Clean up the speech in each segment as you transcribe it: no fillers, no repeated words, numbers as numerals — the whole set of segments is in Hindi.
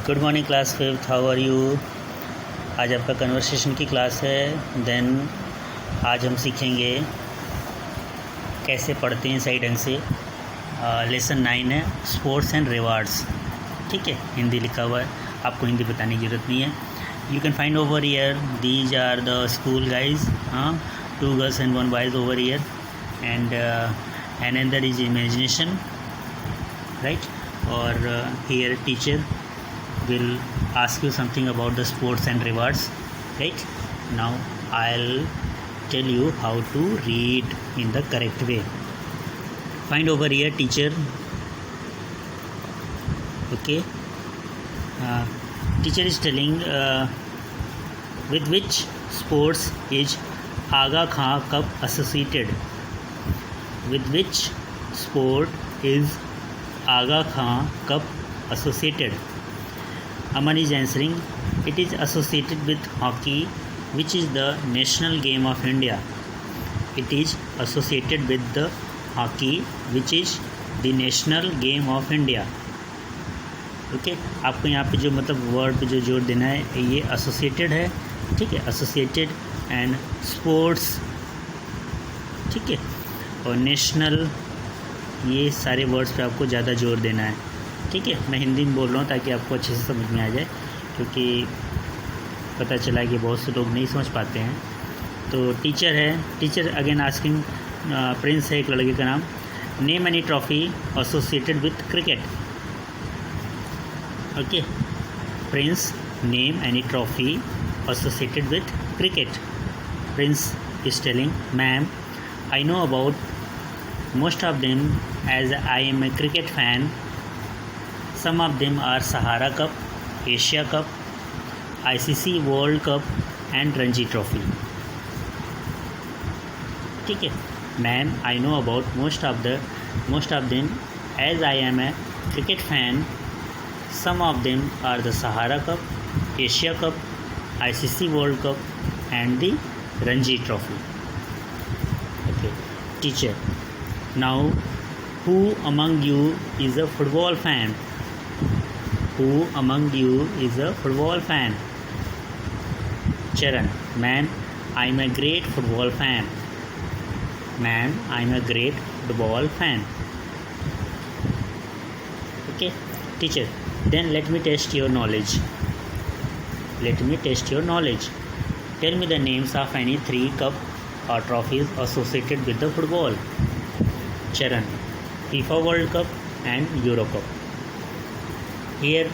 Good morning class fifth, how are you. आज आपका कन्वर्सेशन की क्लास है। देन आज हम सीखेंगे कैसे पढ़ते हैं सही ढंग से। लेसन 9 है, स्पोर्ट्स एंड रिवार्ड्स। ठीक है, हिंदी लिखा हुआ है, आपको हिंदी बताने की ज़रूरत नहीं है। You can find over here these are the school guys, 2 girls and 1 boys over here and another is imagination, right? Or here teacher will ask you something about the sports and rewards, right? Now I'll tell you how to read in the correct way. Find over here teacher. Okay, teacher is telling with which sports is Aga Khan Cup associated. With which sport is Aga Khan Cup associated? Aman is answering, it is associated with hockey, which is the national game of India. It is associated with the hockey, which is the national game of India. Okay, आपको यहाँ पे जो मतलब वर्ड पे जो जोर देना है ये एसोसिएटेड है। ठीक है, एसोसिएटेड एंड स्पोर्ट्स, ठीक है, और नेशनल, ये सारे वर्ड्स पे आपको ज़्यादा जोर देना है। ठीक है, मैं हिंदी में बोल रहा हूँ ताकि आपको अच्छे से समझ में आ जाए, क्योंकि पता चला कि बहुत से लोग नहीं समझ पाते हैं। तो टीचर है, टीचर अगेन आस्किंग, प्रिंस है एक लड़के का नाम, name any trophy associated with cricket. Okay, Prince name any trophy associated with cricket. Prince is telling, ma'am I know about most of them as I am a cricket fan. Some of them are Sahara Cup, Asia Cup, ICC World Cup and Ranji Trophy. ठीक है, ma'am I know about most of them as I am a cricket fan. Some of them are the Sahara Cup, Asia Cup, ICC World Cup and the Ranji Trophy. Teacher, now who among you is a football fan? Who among you is a football fan? Charan, ma'am, I'm a great football fan. Ma'am, I'm a great football fan. Okay, teacher, then let me test your knowledge. Let me test your knowledge. Tell me the names of any 3 cup or trophies associated with the football. Charan, FIFA World Cup and Euro Cup. Here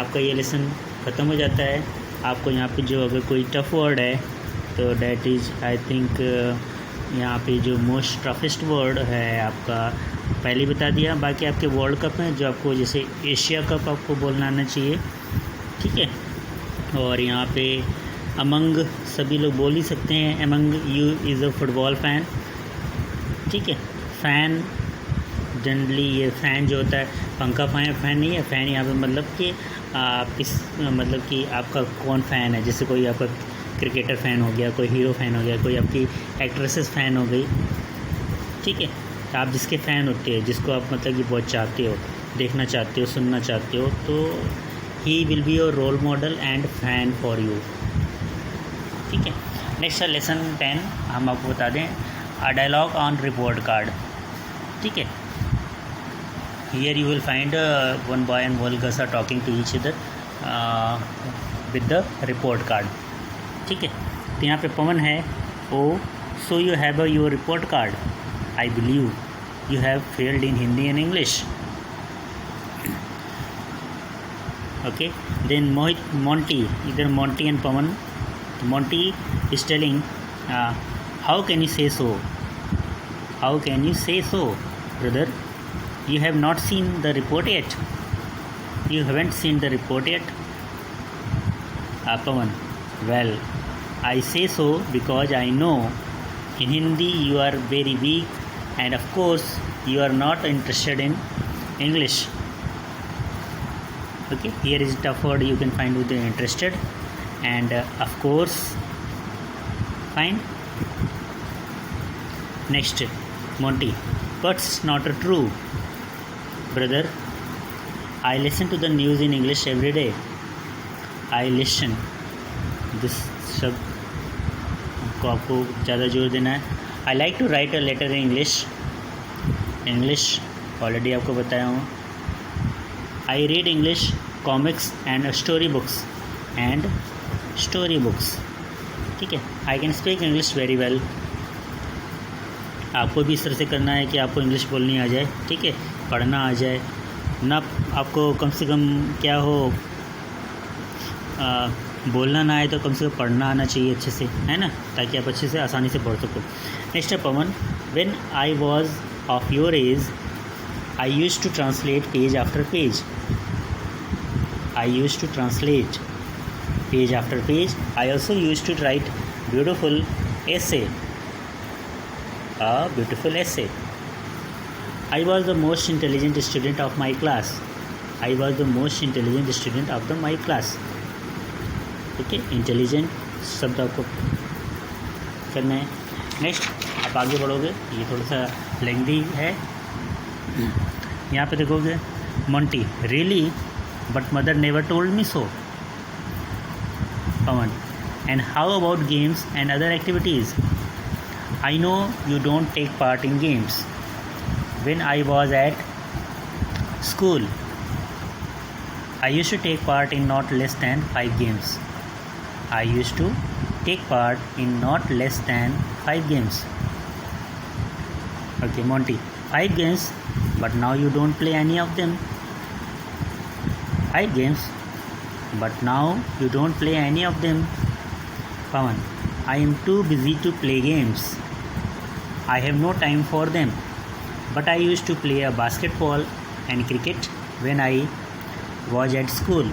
आपका ये लेसन ख़त्म हो जाता है। आपको यहाँ पे जो अगर कोई टफ वर्ड है तो डैट इज़ आई थिंक यहाँ पे जो मोस्ट टफेस्ट वर्ड है आपका पहले बता दिया। बाकी आपके वर्ल्ड कप हैं जो आपको जैसे एशिया कप आपको बोलना आना चाहिए। ठीक है, और यहाँ पे अमंग सभी लोग बोल ही सकते हैं, among you is a football fan. ठीक है, फ़ैन जनरली ये फ़ैन जो होता है पंखा फ़ैन नहीं है। फ़ैन यहाँ पे मतलब कि आप किस मतलब कि आपका कौन फ़ैन है, जैसे कोई आपका क्रिकेटर फ़ैन हो गया, कोई हीरो फ़ैन हो गया, कोई आपकी एक्ट्रेसेस फ़ैन हो गई। ठीक है, तो आप जिसके फ़ैन होते हैं, जिसको आप मतलब कि बहुत चाहते हो, देखना चाहते हो, सुनना चाहते हो, तो he will be your role model and fan for you. ठीक है, नेक्स्ट है लेसन 10। हम आपको बता दें, a dialogue on report card. ठीक है, here you will find 1 boy and 1 girls are talking to each other with the report card. ठीक है, तो यहाँ पे पवन है, oh so you have your report card, I believe you have failed in Hindi and English. Okay, then Mohit, Monty, इधर Monty and Pavan. Monty is telling, how can you say so? How can you say so, brother? You have not seen the report yet. You haven't seen the report yet. Pawan, well, I say so because I know in Hindi you are very weak and of course you are not interested in English. Okay, here is a tough word you can find with the interested. And of course, fine. Next, Monty, but it's not true, brother. I listen to the news in English every day. I listen. This शब्द को आपको ज़्यादा जोर देना है. I like to write a letter in English already आपको बताया हूँ. I read English comics and story books. ठीक है. I can speak English very well. आपको भी इस तरह से करना है कि आपको इंग्लिश बोलनी आ जाए. ठीक है, पढ़ना आ जाए ना. आपको कम से कम क्या हो, बोलना ना आए तो कम से कम पढ़ना आना चाहिए अच्छे से, है ना, ताकि आप अच्छे से आसानी से पढ़ सको. नेक्स्ट है Pavan. When I was of your age I used to translate page after page. I used to translate page after page. I also used to write beautiful essay. A beautiful essay. I was the most intelligent student of my class. I was the most intelligent student of my class. ठीक है, इंटेलिजेंट शब्द आपको करना है. नेक्स्ट आप आगे बढ़ोगे, ये थोड़ा सा लेंथी है. यहाँ पे देखोगे Monty. Really but mother never told me so. Pawan. And how about games and other activities. I know you don't take part in games. When I was at school, I used to take part in not less than 5 games. I used to take part in not less than 5 games. Okay, Monty. 5 games, but now you don't play any of them. 5 games, but now you don't play any of them. Pawan. I am too busy to play games. I have no time for them. But I used to play a basketball and cricket when I was at school.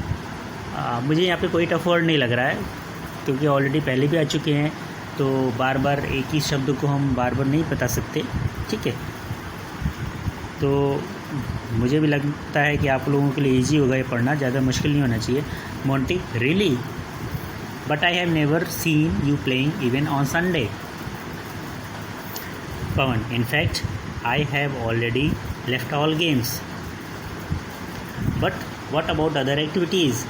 मुझे यहाँ पे कोई टफ वर्ड नहीं लग रहा है, क्योंकि ऑलरेडी पहले भी आ चुके हैं, तो बार बार एक ही शब्द को हम बार बार नहीं बता सकते. ठीक है, तो मुझे भी लगता है कि आप लोगों के लिए ईजी होगा ये पढ़ना, ज़्यादा मुश्किल नहीं होना चाहिए. Monty. Really but I have never seen you playing even on Sunday. Pawan. In fact, I have already left all games. But what about other activities?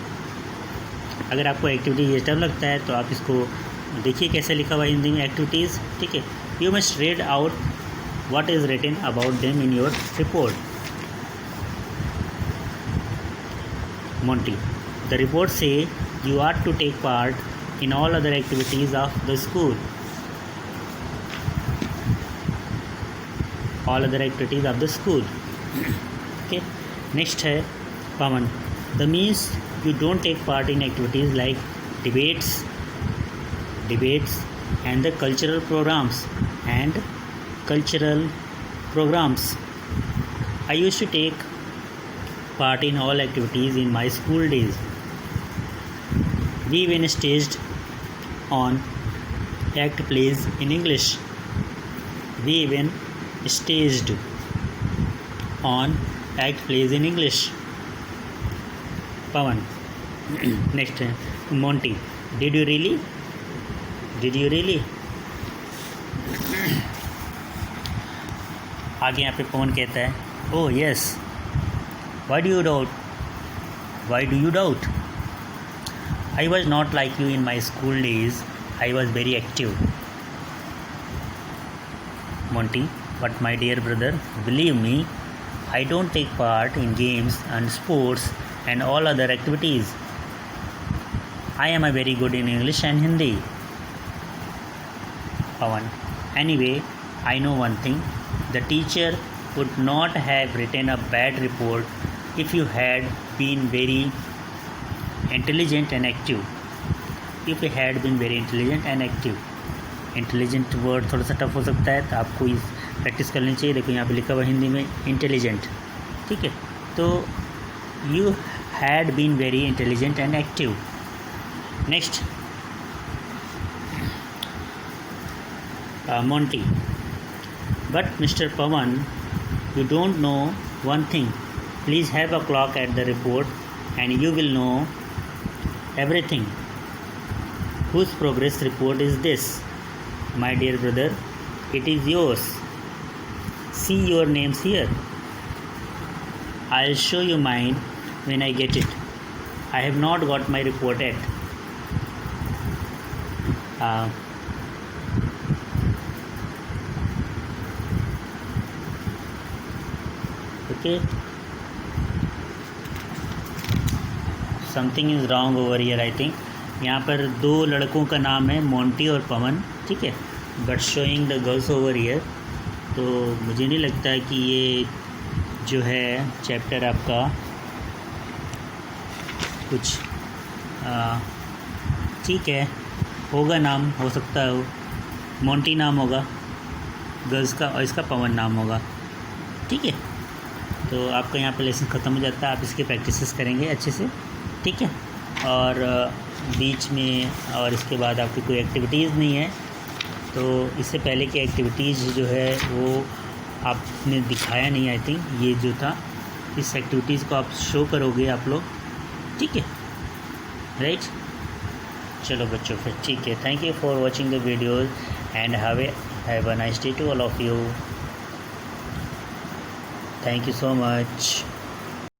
अगर आपको एक्टिविटीज ये टर्म लगता है तो आप इसको देखिए कैसे लिखा हुआ हिंदी में एक्टिविटीज़. ठीक है. You must read out what is written about them in your report. Monty. The report say you are to take part in all other activities of the school. All other activities of the school. Okay. Next है Pawan. The means you don't take part in activities like debates and the cultural programs. I used to take part in all activities in my school days. We even staged on act plays in English. We even staged on act plays in English. Pawan. Next है Monty. Did you really? आगे यहाँ पे पवन कहता है, oh yes. Why do you doubt? I was not like you in my school days. I was very active. Monty. But my dear brother, believe me, I don't take part in games and sports and all other activities. I am a very good in English and Hindi. Pawan. Anyway, I know one thing. The teacher would not have written a bad report if you had been very intelligent and active. Intelligent word थोड़ा सा टफ हो सकता है, तो आपको इस प्रैक्टिस करनी चाहिए. देखो यहाँ पे लिखा हुआ हिंदी में इंटेलिजेंट. ठीक है, तो you had been very intelligent and active. Next Monty. But Mr. Pawan, you don't know one thing. Please have a clock at the report and you will know everything. Whose progress report is this? My dear brother, it is yours. See your names here. I'll show you mine when I get it. I have not got my report yet. Okay. Something is wrong over here I think. यहाँ पर दो लड़कों का नाम है मोंटी और पवन, ठीक है, but showing the girls over here. तो मुझे नहीं लगता है कि ये जो है चैप्टर आपका कुछ ठीक है, होगा नाम, हो सकता है मोंटी नाम होगा गर्ल्स का और इसका पवन नाम होगा, ठीक है. तो आपका यहाँ पर लेसन ख़त्म हो जाता है. आप इसके प्रैक्टिसेस करेंगे अच्छे से, ठीक है. और बीच में और इसके बाद आपकी कोई एक्टिविटीज़ नहीं है, तो इससे पहले की एक्टिविटीज़ जो है वो आपने दिखाया नहीं. आई थिंक ये जो था, इस एक्टिविटीज़ को आप शो करोगे आप लोग, ठीक है, राइट. चलो बच्चों फिर ठीक है. Thank you for watching the videos and have a nice day to all of you. Thank you so much.